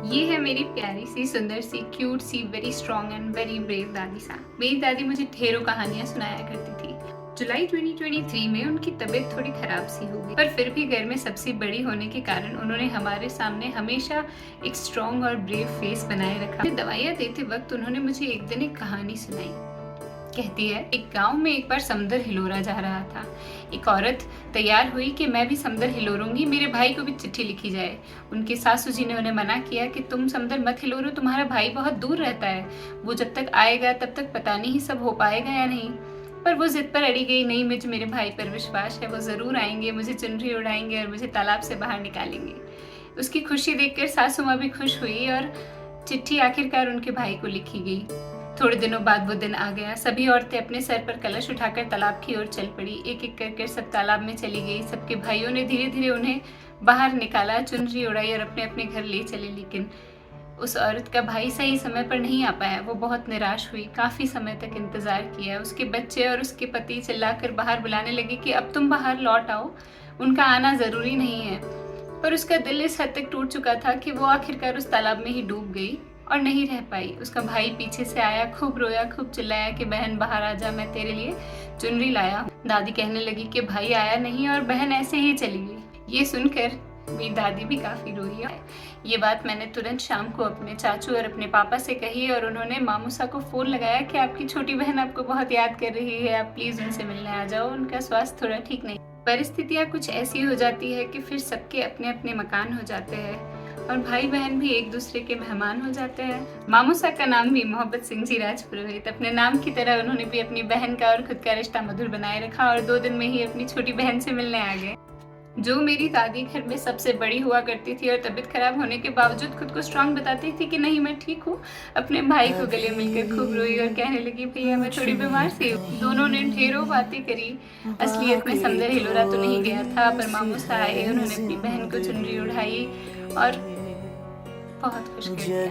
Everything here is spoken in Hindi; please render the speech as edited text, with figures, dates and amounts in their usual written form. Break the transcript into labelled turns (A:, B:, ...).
A: ये है मेरी प्यारी सी, सुंदर सी, क्यूट सी, very strong and very brave दादी साहब। मेरी दादी मुझे ढेरों कहानियां सुनाया करती थी। जुलाई 2023 में उनकी तबीयत थोड़ी खराब सी हो गई, पर फिर भी घर में सबसे बड़ी होने के कारण उन्होंने हमारे सामने हमेशा एक स्ट्रॉन्ग और ब्रेव फेस बनाए रखा। दवाइयाँ देते वक्त उन्होंने मुझे एक दिन एक कहानी सुनाई। कहती है, एक गांव में एक बार समुंदर हिलोरा जा रहा था। एक औरत तैयार हुई कि मैं भी समुंदर हिलोरूंगी, मेरे भाई को भी चिट्ठी लिखी जाए। उनके सासू जी ने उन्हें मना किया कि तुम समुंदर मत हिलोरो, तुम्हारा भाई बहुत दूर रहता है, वो जब तक आएगा तब तक पता नहीं सब हो पाएगा या नहीं। पर वो जिद पर अड़ी गई, नहीं मुझे मेरे भाई पर विश्वास है, वो जरूर आएंगे, मुझे चुनरी उड़ाएंगे और मुझे तालाब से बाहर निकालेंगे। उसकी खुशी देखकर सासू माँ भी खुश हुई और चिट्ठी आखिरकार उनके भाई को लिखी गई। थोड़े दिनों बाद वो दिन आ गया। सभी औरतें अपने सर पर कलश उठाकर तालाब की ओर चल पड़ी। एक एक करके सब तालाब में चली गई। सबके भाइयों ने धीरे धीरे उन्हें बाहर निकाला, चुनरी उड़ाई और अपने अपने घर ले चले। लेकिन उस औरत का भाई सही समय पर नहीं आ पाया। वो बहुत निराश हुई, काफी समय तक इंतजार किया। उसके बच्चे और उसके पति चिल्लाकर बाहर बुलाने लगे कि अब तुम बाहर लौट आओ, उनका आना जरूरी नहीं है। पर उसका दिल इस हद तक टूट चुका था कि वो आखिरकार उस तालाब में ही डूब गई और नहीं रह पाई। उसका भाई पीछे से आया, खूब रोया, खूब चिल्लाया कि बहन बाहर आ जा, मैं तेरे लिए चुनरी लाया हूँ। दादी कहने लगी कि भाई आया नहीं और बहन ऐसे ही चली गई। ये सुनकर मेरी दादी भी काफी रोई। ये बात मैंने तुरंत शाम को अपने चाचू और अपने पापा से कही और उन्होंने मामूसा को फोन लगाया कि आपकी छोटी बहन आपको बहुत याद कर रही है, आप प्लीज उनसे मिलने आ जाओ, उनका स्वास्थ्य थोड़ा ठीक नहीं। परिस्थितियाँ कुछ ऐसी हो जाती है कि फिर सबके अपने अपने मकान हो जाते हैं और भाई बहन भी एक दूसरे के मेहमान हो जाते हैं। मामूसा का नाम भी मोहब्बत सिंह जी राजपुरोहित। अपने नाम की तरह उन्होंने भी अपनी बहन का और खुद का रिश्ता मधुर बनाए रखा और 2 दिन में ही अपनी छोटी बहन से मिलने आ गए। जो मेरी दादी घर में सबसे बड़ी हुआ करती थी और तबीयत खराब होने के बावजूद खुद को स्ट्रांग बताती थी कि नहीं मैं ठीक हूँ, अपने भाई को गले मिलकर खूब रोई और कहने लगी भैया मैं थोड़ी बीमार सी हूँ। दोनों ने ढेरों बातें करी। असलियत में समुंदर हिलोरा तो नहीं गया था, पर मामूसा आए, उन्होंने अपनी बहन को चुनरी उड़ाई और बहुत खुश कर दिया।